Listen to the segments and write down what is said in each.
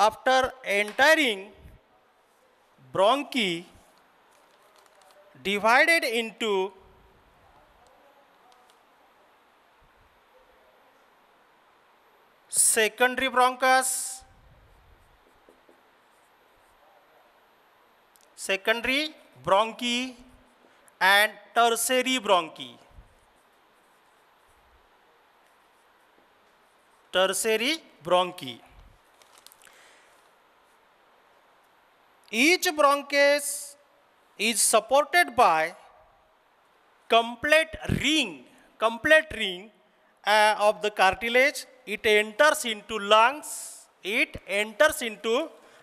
after entering bronchi divided into secondary bronchus, secondary bronchi and tertiary bronchi. Tertiary bronchi. Each bronchus is supported by complete ring of the cartilage. It enters into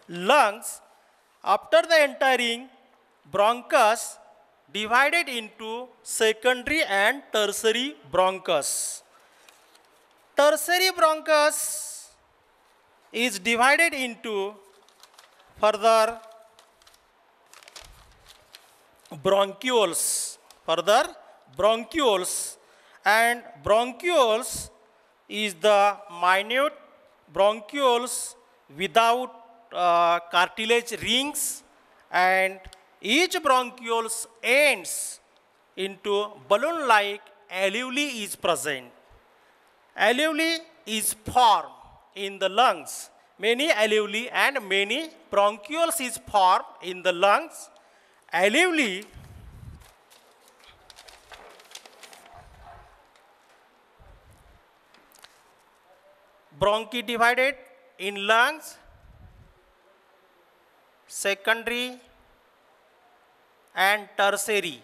lungs. After the entering bronchus divided into secondary and tertiary bronchus. Tertiary bronchus is divided into further bronchioles, and bronchioles is the minute bronchioles without cartilage rings, and each bronchioles ends into balloon-like alveoli is present. Alveoli is formed in the lungs. Many alveoli and many bronchioles is formed in the lungs. Alveoli bronchi divided in lungs, secondary and tertiary.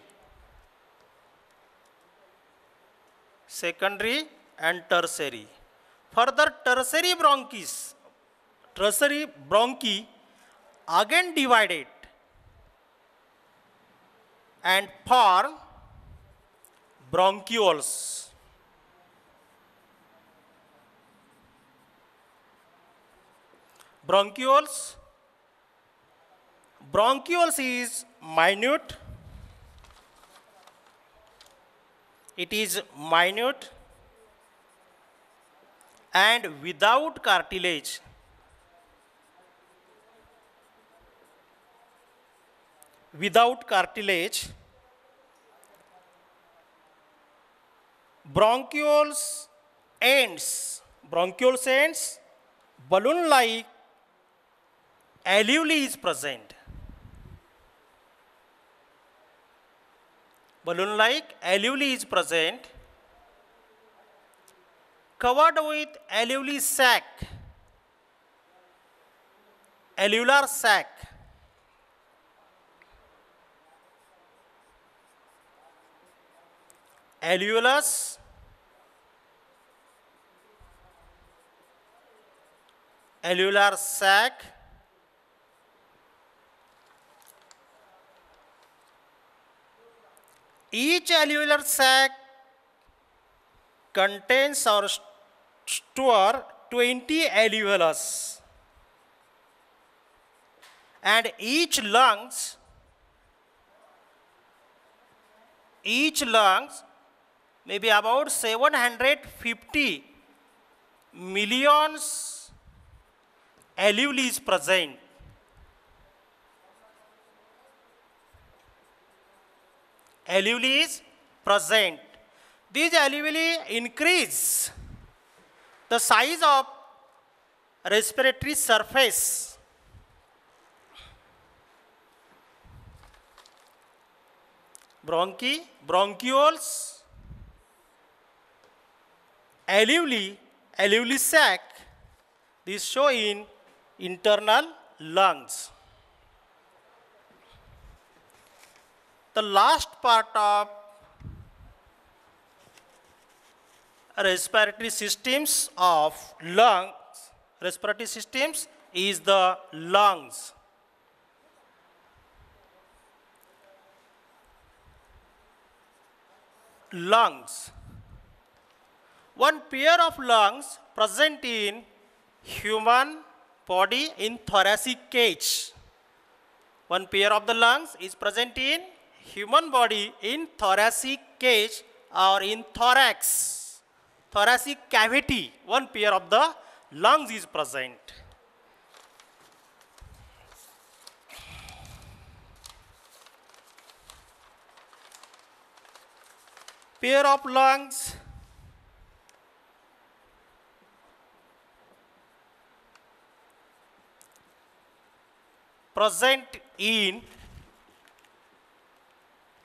Secondary and tertiary. Further tertiary bronchi again divided and form bronchioles. Bronchioles is minute. It is minute and without cartilage. Bronchioles ends balloon-like alveoli is present. Covered with alveolar sac. Alveolus alveolar sac. Each alveolar sac contains or store 20 alveolus, and each lungs may be about 750 millions alveoli is present. These alveoli increase the size of respiratory surface. Bronchioles, alveoli sac, these show in internal lungs. The last part of respiratory systems is the lungs. One pair of lungs present in human body in thoracic cage. One pair of the lungs is present in human body in thoracic cage or in thoracic cavity. One pair of the lungs is present. pair of lungs present in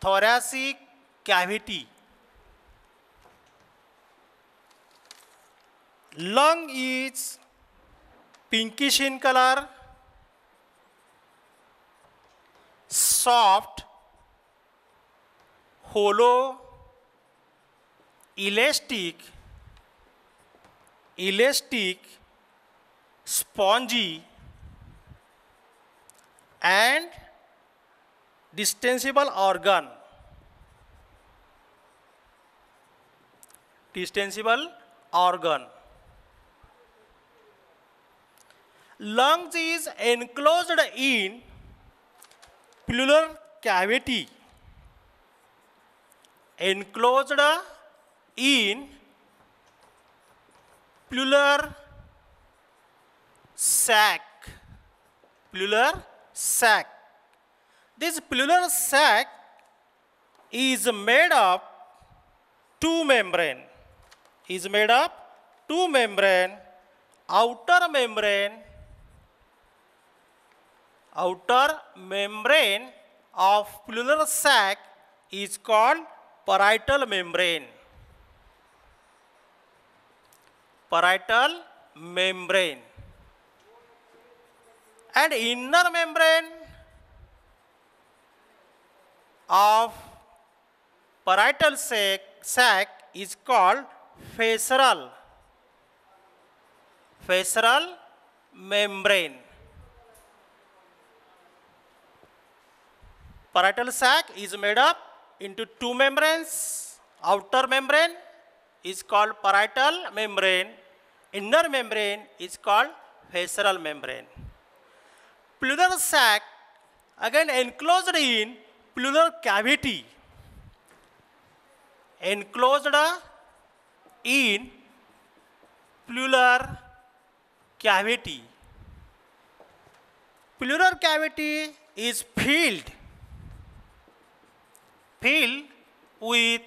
thoracic cavity. Lung is pinkish in color, soft, hollow, elastic, spongy, and distensible organ. Lungs is enclosed in pleural cavity. Enclosed in pleural sac. This pleural sac is made of two membrane. Outer membrane of pleural sac is called parietal membrane. And inner membrane of parietal sac is called fascial membrane. Parietal sac is made up into two membranes. Outer membrane is called parietal membrane. Inner membrane is called fascial membrane. Pleural sac again enclosed in pleural cavity. Pleural cavity is filled with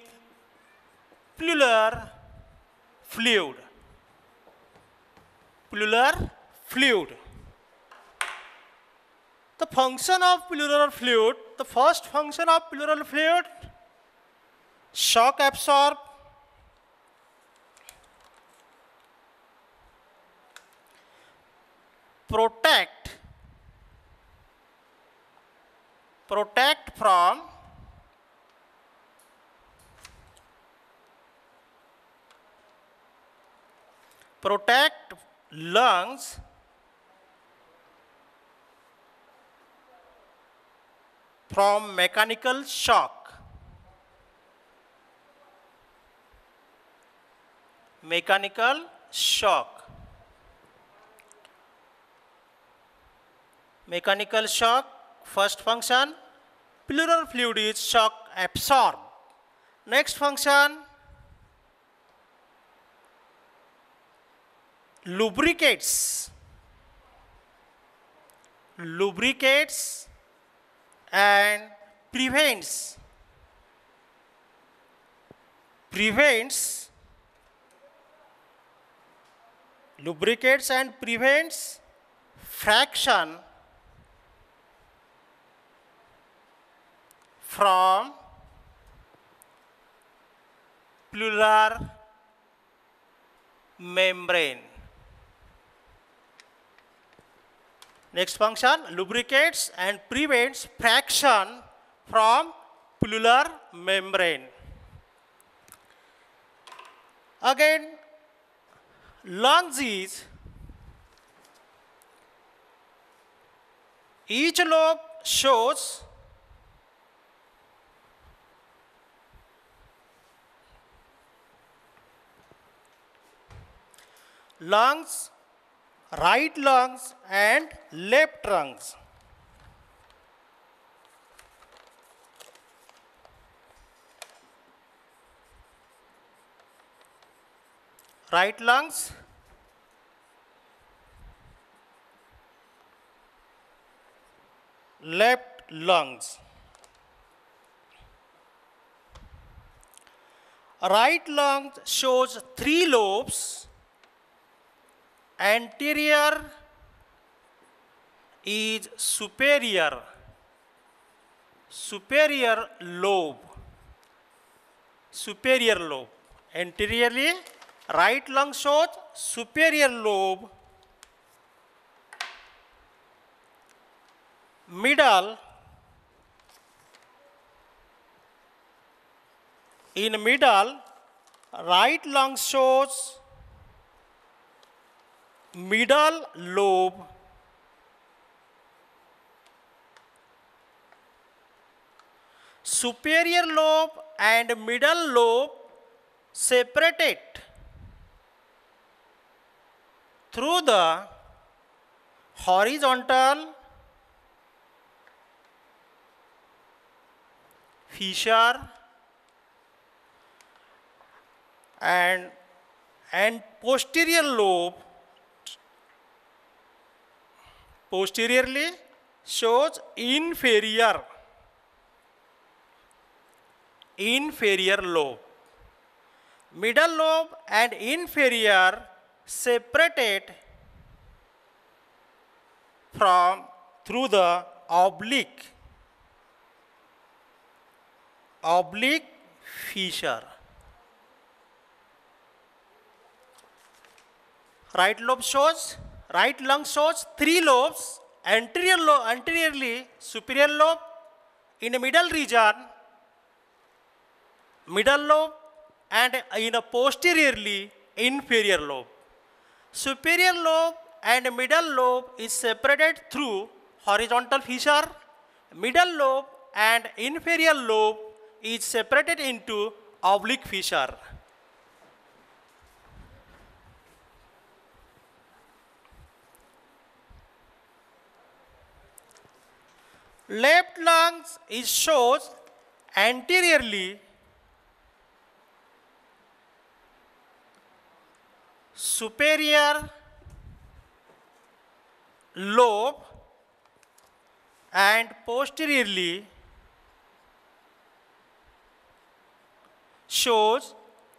pleural fluid. The function of pleural fluid, the first function of pleural fluid, shock absorb, protect from lungs from mechanical shock. First function, pleural fluid is shock absorb. Next function, lubricates and prevents fraction from pleural membrane. Next function, lubricates and prevents fraction from pleural membrane. Again, lungs is, each lobe shows lungs, right lungs and left lungs. Right lungs, left lungs. Right lung shows 3 lobes. Anterior is superior lobe. Superior lobe. Anteriorly, right lung shows superior lobe. Middle, in middle, right lung shows middle lobe. Superior lobe and middle lobe separated through the horizontal fissure and posterior lobe posteriorly shows inferior lobe. Middle lobe and inferior separated through the oblique fissure. Right lung shows 3 lobes, anteriorly superior lobe, in the middle region middle lobe, and in a posteriorly inferior lobe. Superior lobe and middle lobe is separated through horizontal fissure. Middle lobe and inferior lobe is separated into oblique fissure. Left lungs is shows anteriorly superior lobe and posteriorly shows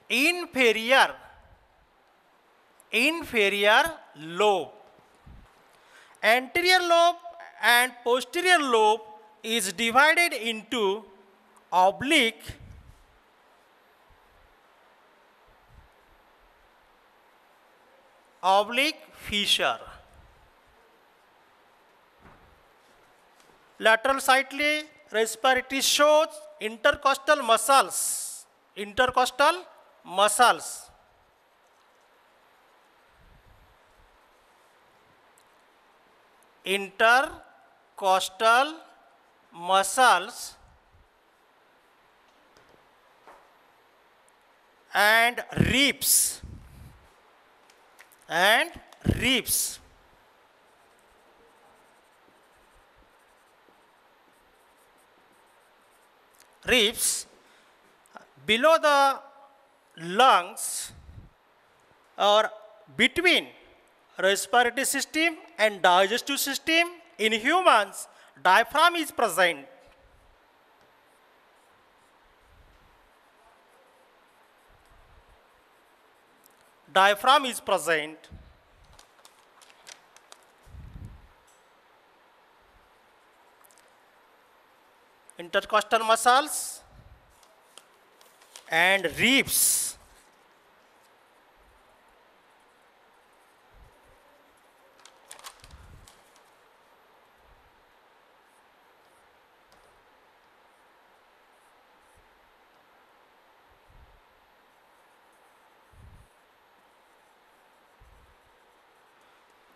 inferior lobe. Anterior lobe and posterior lobe is divided into oblique fissure. Lateral slightly respiratory shows intercostal muscles. Intercostal muscles and ribs. Ribs below the lungs or between respiratory system and digestive system. In humans, diaphragm is present. Intercostal muscles and ribs.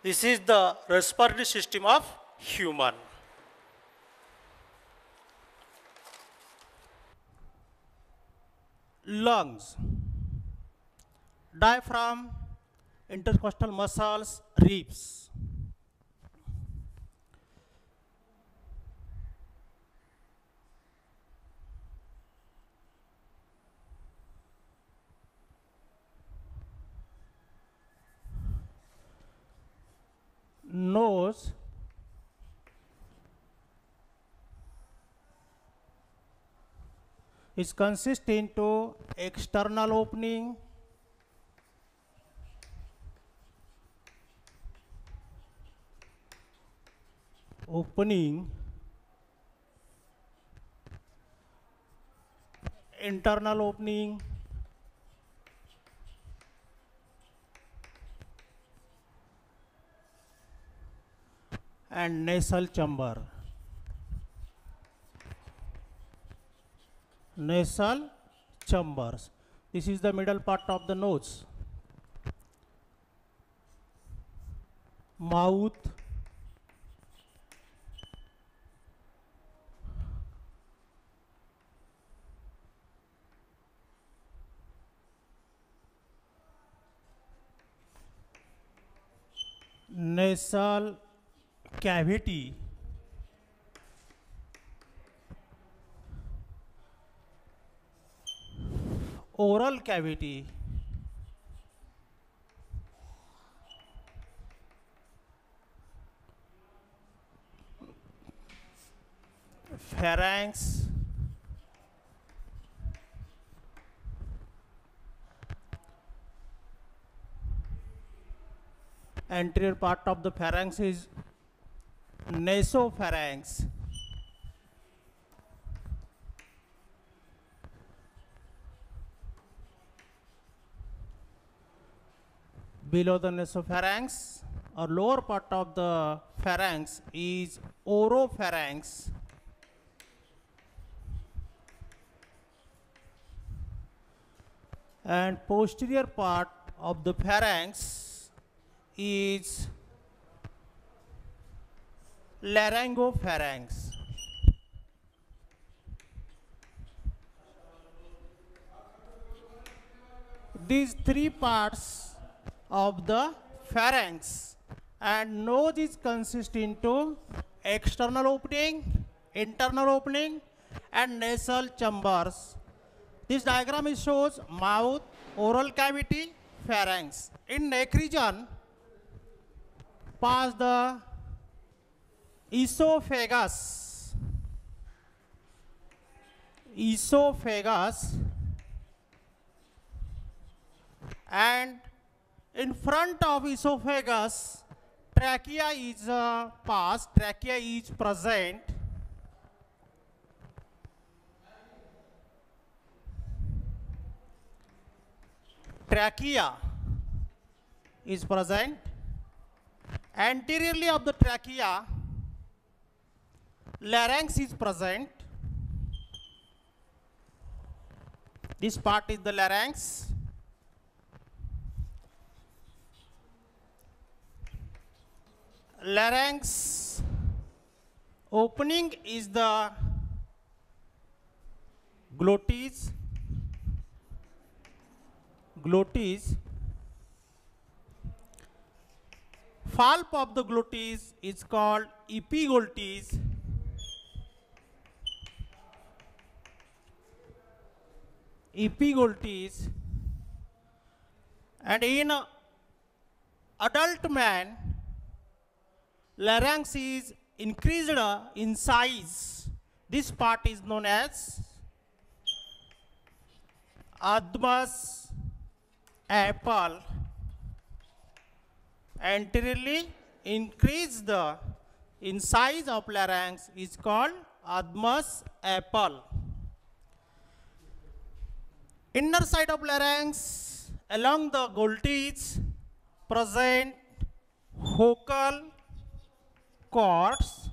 This is the respiratory system of human. Lungs, diaphragm, intercostal muscles, ribs. Nose, is consist into external opening, internal opening, and nasal chamber. Nasal chambers. This is the middle part of the nose. Mouth, nasal cavity, oral cavity, pharynx, anterior part of the pharynx is nasopharynx. Below the nasopharynx or lower part of the pharynx is oropharynx. And posterior part of the pharynx is laryngopharynx. These three parts of the pharynx, and nose is consist into external opening, internal opening, and nasal chambers. This diagram shows mouth, oral cavity, pharynx. In neck region, pass the esophagus, and in front of esophagus, trachea is passed, trachea is present. Trachea is present. Anteriorly of the trachea, larynx is present. This part is the larynx. Larynx opening is the glottis. Pulp of the glottis is called epiglottis. And in adult man, larynx is increased in size. This part is known as Adam's apple. Anteriorly increased in size of larynx is called Adam's apple. Inner side of larynx along the glottis present vocal cords.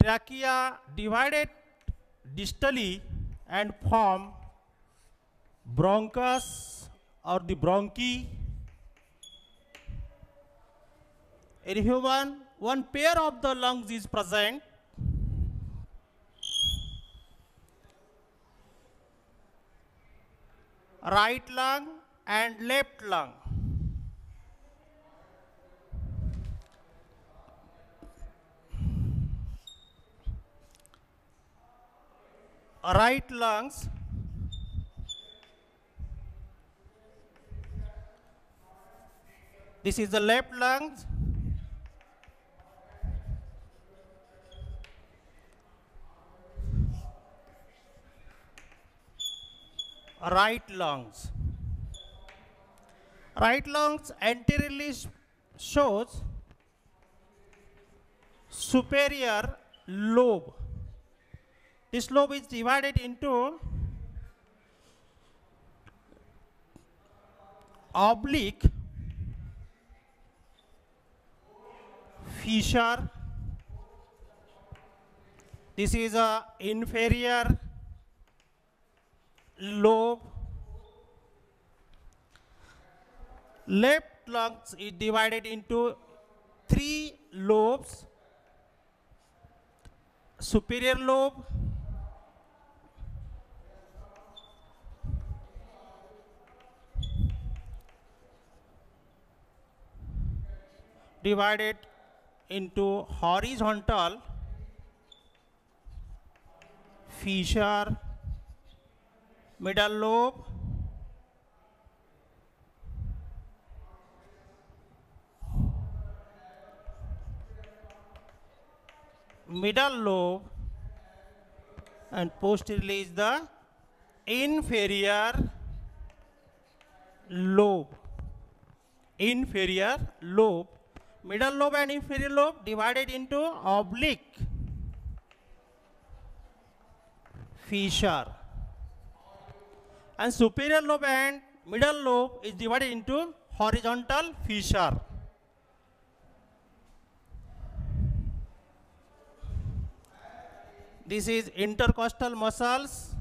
Trachea divided distally and form bronchus or the bronchi. In human, one pair of the lungs is present. Right lung and left lung. Right lungs this is the left lungs. right lungs. Right lungs anteriorly shows superior lobe. This lobe is divided into oblique, fissure. This is a inferior lobe. Left lungs is divided into three lobes: superior lobe, divided into horizontal, fissure, middle lobe, middle lobe, and posteriorly is the inferior lobe. Inferior lobe, middle lobe and inferior lobe divided into oblique, fissure, and superior lobe and middle lobe is divided into horizontal, fissure. This is intercostal muscles.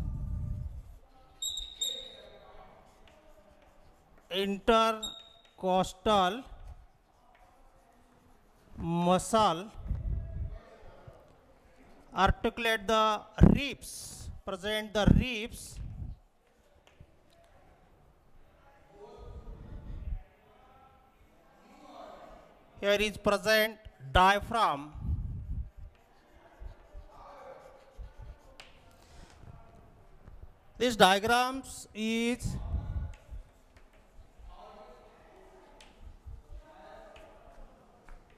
Intercostal muscle articulate the ribs, present the ribs. Here is present diaphragm. This diagrams is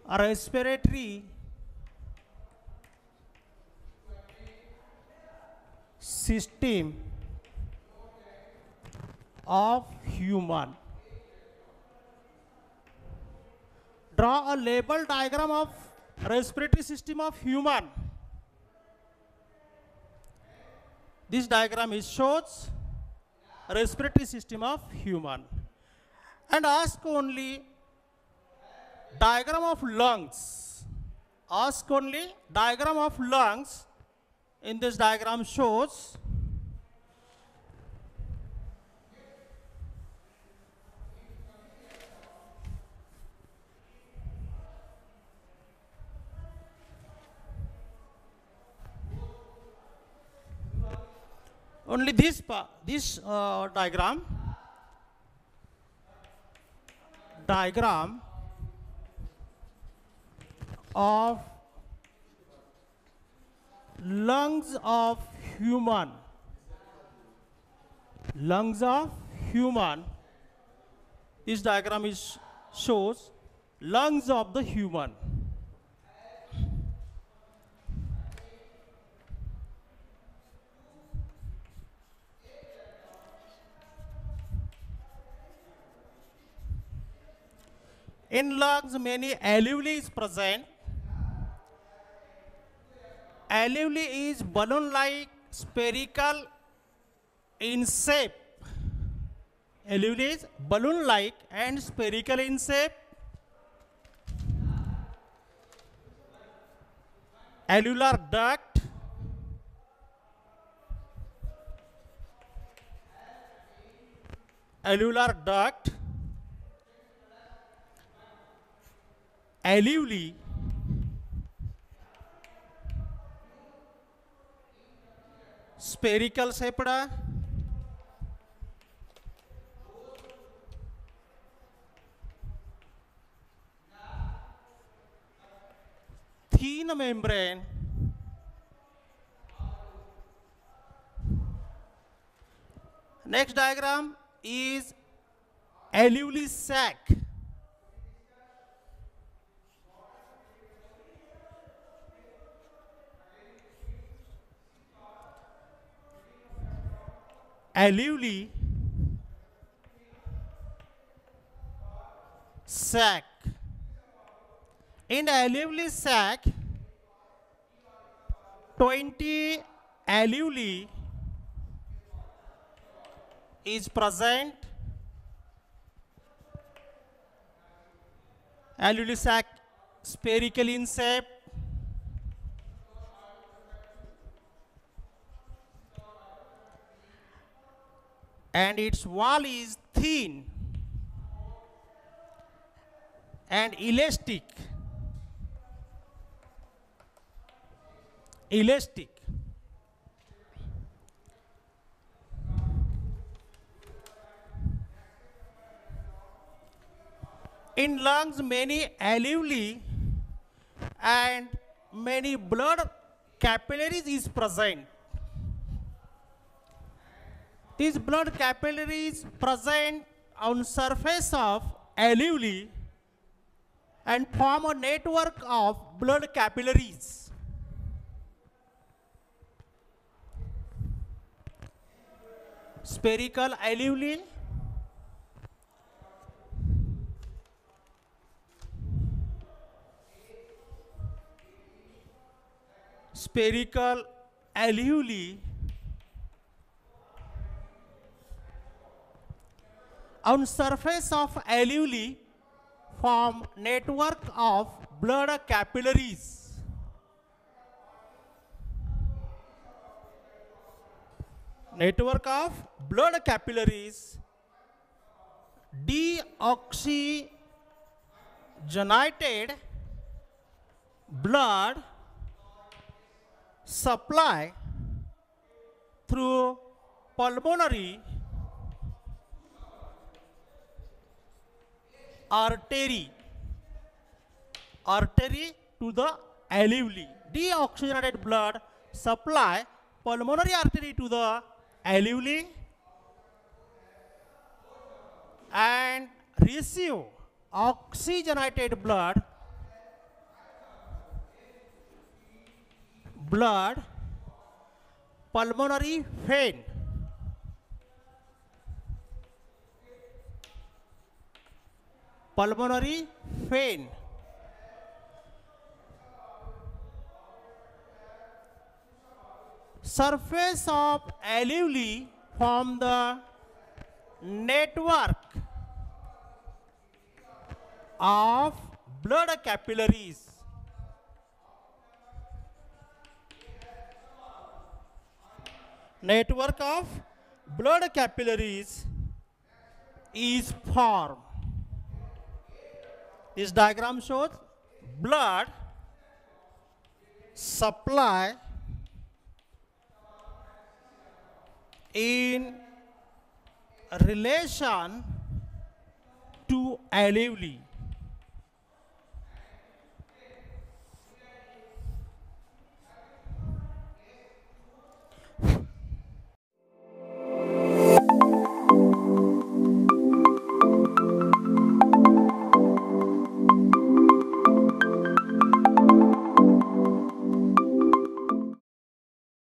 a respiratory system of human. Draw a label diagram of respiratory system of human. This diagram shows respiratory system of human. And ask only diagram of lungs. Ask only diagram of lungs. In this diagram shows only this diagram of lungs of human. Lungs of human. This diagram shows lungs of the human. In lungs, many alveoli is present. Alveoli is balloon-like, spherical in shape. Alveoli is balloon-like and spherical in shape. Alveolar duct. Alveolar duct. Alveoli spherical shaped. Thin membrane. Next diagram is alveoli sac. alveoli sac. In alveoli sac, 20 alveoli is present. Alveoli sac spherical in shape. And its wall is thin and elastic. In lungs, many alveoli and many blood capillaries is present. These blood capillaries present on surface of alveoli and form a network of blood capillaries. Spherical alveoli, on surface of alveoli form network of blood capillaries. Network of blood capillaries. Deoxygenated blood supply through pulmonary artery to the alveoli. Deoxygenated blood supply pulmonary artery to the alveoli and receive oxygenated blood pulmonary vein. Surface of alveoli form the network of blood capillaries. Network of blood capillaries is formed. This diagram shows blood supply in relation to alveoli.